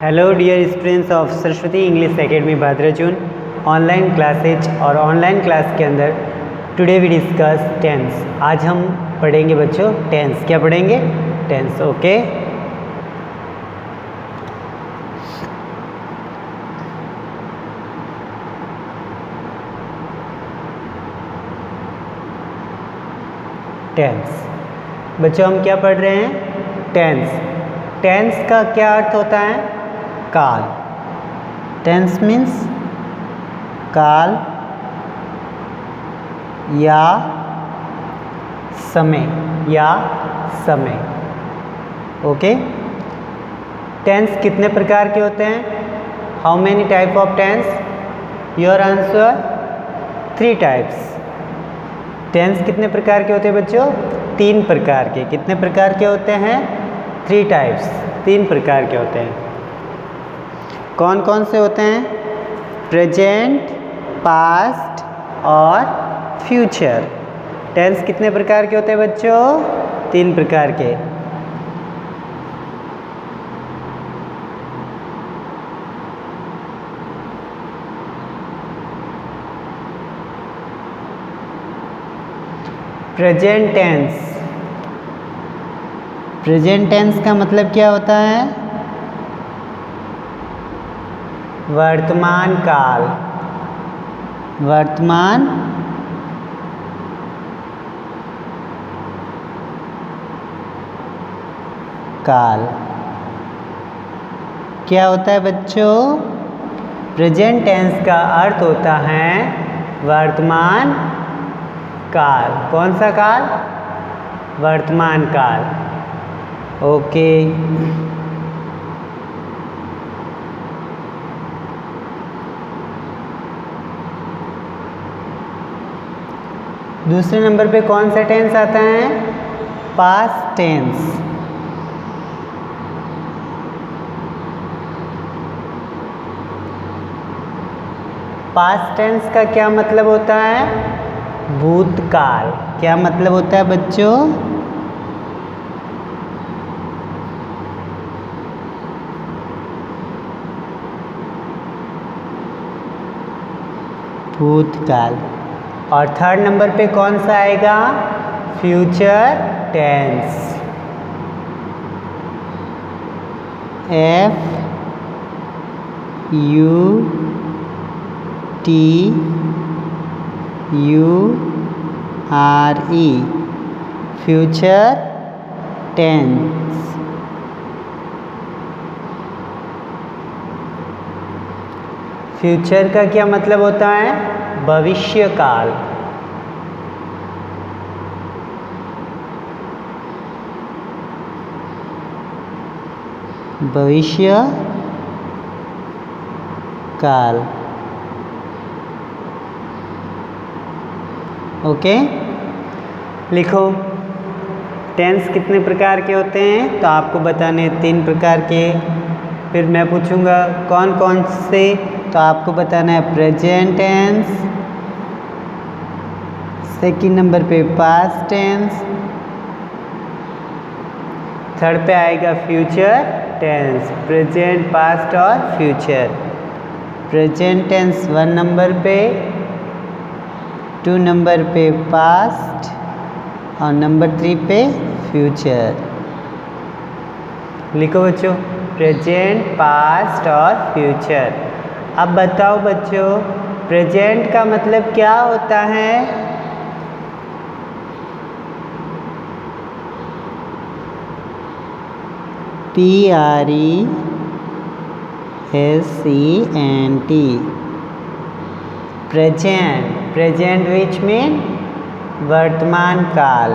Hello dear students of Saraswati English academy Bhadrachun online classes और online class के अंदर today we discuss tense. आज हम पढ़ेंगे बच्चों टेंस। क्या पढ़ेंगे? टेंस। Okay, tense. बच्चों हम क्या पढ़ रहे हैं? टेंस। टेंस का क्या अर्थ होता है? काल। टेंस मीन्स काल या समय। ओके। टेंस कितने प्रकार के होते हैं? How many type of tense? Your answer 3 types. Tense कितने प्रकार के होते हैं बच्चों? 3 प्रकार के। कितने प्रकार के होते हैं? 3 टाइप्स। 3 प्रकार के होते हैं। कौन कौन से होते हैं? प्रेजेंट, पास्ट और फ्यूचर। टेंस कितने प्रकार के होते हैं बच्चों? 3 प्रकार के। Present tense. प्रेजेंट टेंस का मतलब क्या होता है? वर्तमान काल। वर्तमान काल क्या होता है बच्चों? प्रेजेंट टेंस का अर्थ होता है वर्तमान काल। कौन सा काल? वर्तमान काल। ओके। दूसरे नंबर पे कौन सा टेंस आता है? Past tense. पास्ट टेंस का क्या मतलब होता है? भूतकाल। क्या मतलब होता है बच्चों? भूतकाल। और थर्ड नंबर पे कौन सा आएगा? Future tense. FUTURE future tense. Future का क्या मतलब होता है? भविष्य काल। भविष्य काल। ओके, लिखो टेंस कितने प्रकार के होते हैं? तो आपको बताने 3 प्रकार के। फिर मैं पूछूंगा कौन कौन से, तो आपको बताना है प्रेजेंट टेंस, सेकंड नंबर पे पास्ट टेंस, थर्ड पे आएगा फ्यूचर टेंस। प्रेजेंट, पास्ट और फ्यूचर। प्रेजेंट टेंस 1 नंबर पे, 2 नंबर पे पास्ट और नंबर 3 पे फ्यूचर। लिखो बच्चों प्रेजेंट, पास्ट और फ्यूचर। अब बताओ बच्चों प्रेजेंट का मतलब क्या होता है? PRESENT। Present. Present which mean वर्तमान काल।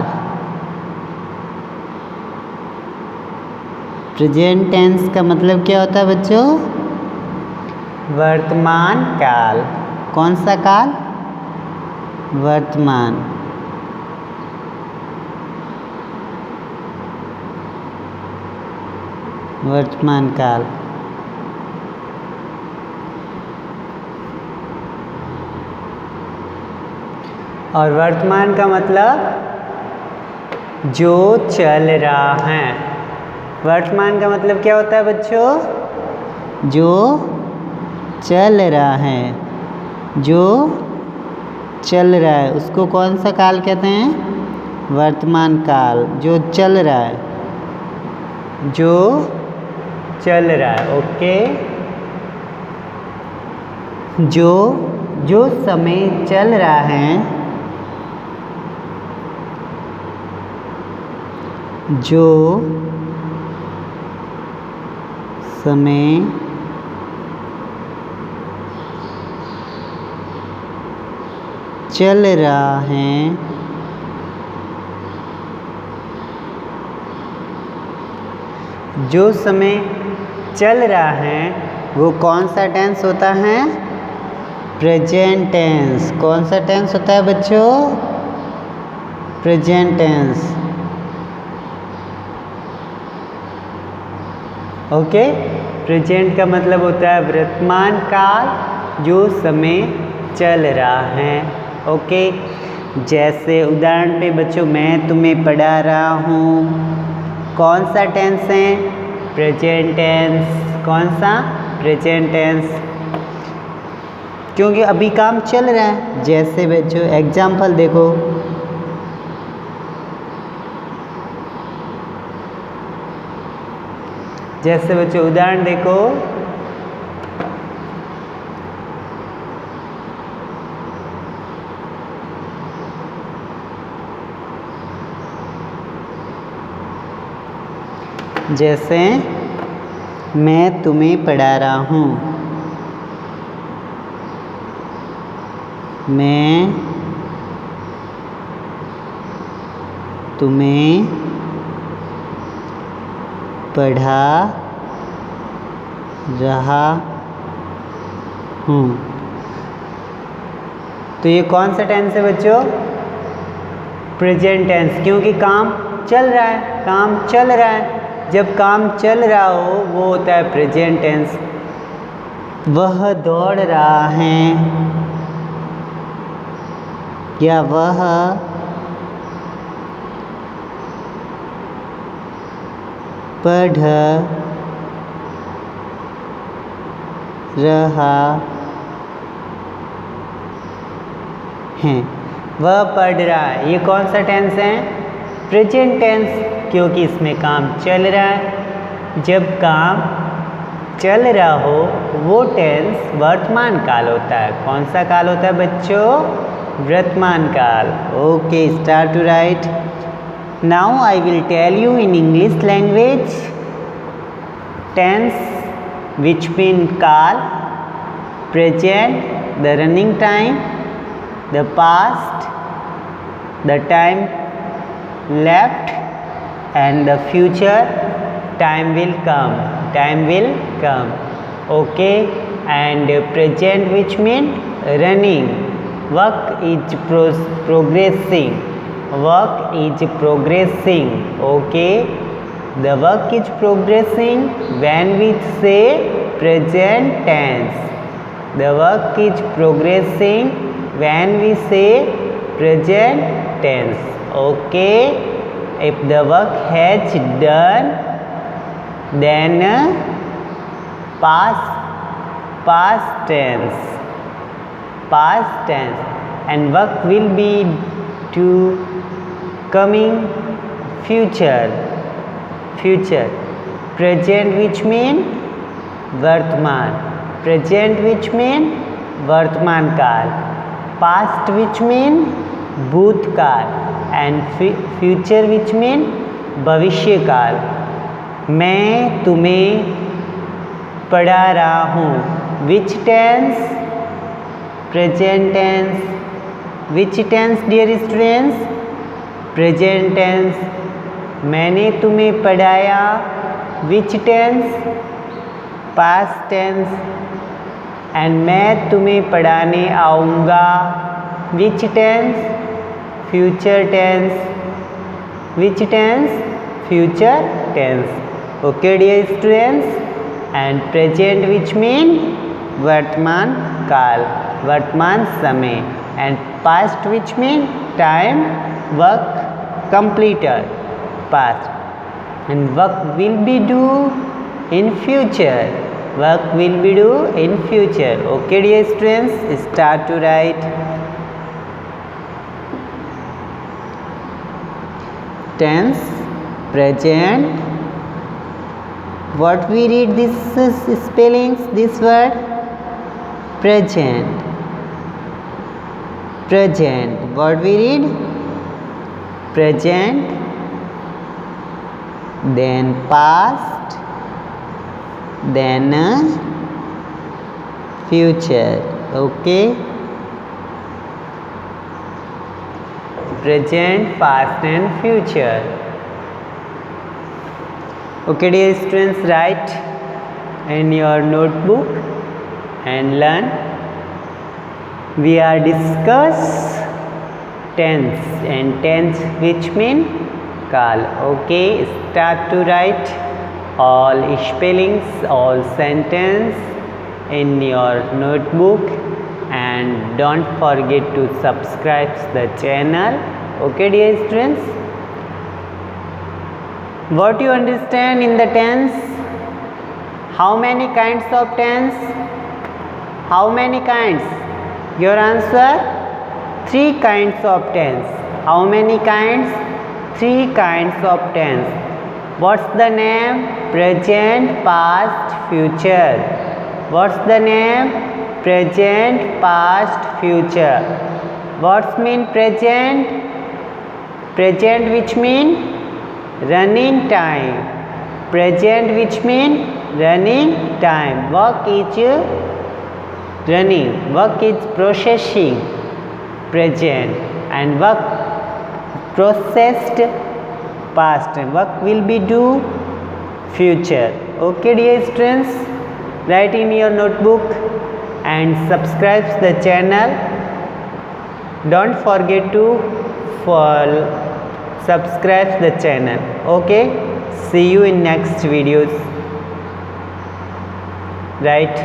प्रेजेंट टेंस का मतलब क्या होता है बच्चों? वर्तमान काल। कौन सा काल? वर्तमान। वर्तमान काल। और वर्तमान का मतलब जो चल रहा है। वर्तमान का मतलब क्या होता है बच्चों? जो चल रहा है, जो चल रहा है उसको कौन सा काल कहते हैं? वर्तमान काल। जो चल रहा है, जो चल रहा है, ओके। जो समय चल रहा है, जो समय चल रहा है, जो समय चल रहा है वो कौन सा टेंस होता है? Present tense. कौन सा टेंस होता है बच्चों? Present tense, okay. प्रेजेंट का मतलब होता है वर्तमान काल, जो समय चल रहा है, ओके। जैसे उदाहरण पे बच्चों मैं तुम्हें पढ़ा रहा हूँ, कौन सा टेंस है? Present tense. कौन सा? प्रेजेंट टेंस, क्योंकि अभी काम चल रहा है। जैसे बच्चों एग्जाम्पल देखो, जैसे बच्चों उदाहरण देखो, जैसे मैं तुम्हें पढ़ा रहा हूँ, मैं तुम्हें पढ़ा रहा हूँ। तो ये कौन सा टेंस है बच्चों? प्रेजेंट टेंस, क्योंकि काम चल रहा है, काम चल रहा है। जब काम चल रहा हो वो होता है प्रेजेंट टेंस। वह दौड़ रहा है, या वह पढ़ रहा है। वह पढ़ रहा है, ये कौन सा टेंस है? प्रेजेंट टेंस, क्योंकि इसमें काम चल रहा है। जब काम चल रहा हो वो टेंस वर्तमान काल होता है। कौन सा काल होता है बच्चों? वर्तमान काल, okay. Start to write. Now I will tell you in English language tense which mean काल, present the running time, the past the time left, and the future time will come, time will come, okay. And present which mean running, work is progressing, work is progressing, okay. The work is progressing when we say present tense. The work is progressing when we say present tense. Okay. If the work has done, then past tense. Past tense. And work will be to coming future. Future. Present which mean वर्तमान, present which mean वर्तमान काल, past which mean भूतकाल, and future which mean भविष्य काल। मैं तुम्हें पढ़ा रहा हूँ, which tense? Present tense. Which tense dear students? Present tense. मैंने तुम्हें पढ़ाया, which tense? Past tense. and मैं तुम्हें पढ़ाने आऊँगा, which tense? Future tense. Which tense? Future tense. Okay dear students. and present which mean वर्तमान काल, वर्तमान समय, and past which mean time, work completed, past, and work will be do in future, work will be do in future. Okay dear students, start to write. Tense, present. What we read this spellings, this word? Present. Present. What we read? Present. Then past, then future. Okay, present, past and future. Okay dear students, write in your notebook and learn. We are discuss tense, and tense which mean काल. Okay, start to write all spellings, all sentence in your notebook, and don't forget to subscribe the channel. Okay dear students, what you understand in the tense? How many kinds of tense? How many kinds? Your answer? 3 kinds of tense. How many kinds? 3 kinds of tense. What's the name? Present, past, future. What's the name? Present, past, future. What's mean present? Present which mean running time. Present which mean running time. Work is running. Work is processing. Present. And work processed, past. Work will be do future. Okay dear students, write in your notebook and subscribe the channel. Don't forget to subscribe the channel. Okay, see you in next videos. Right.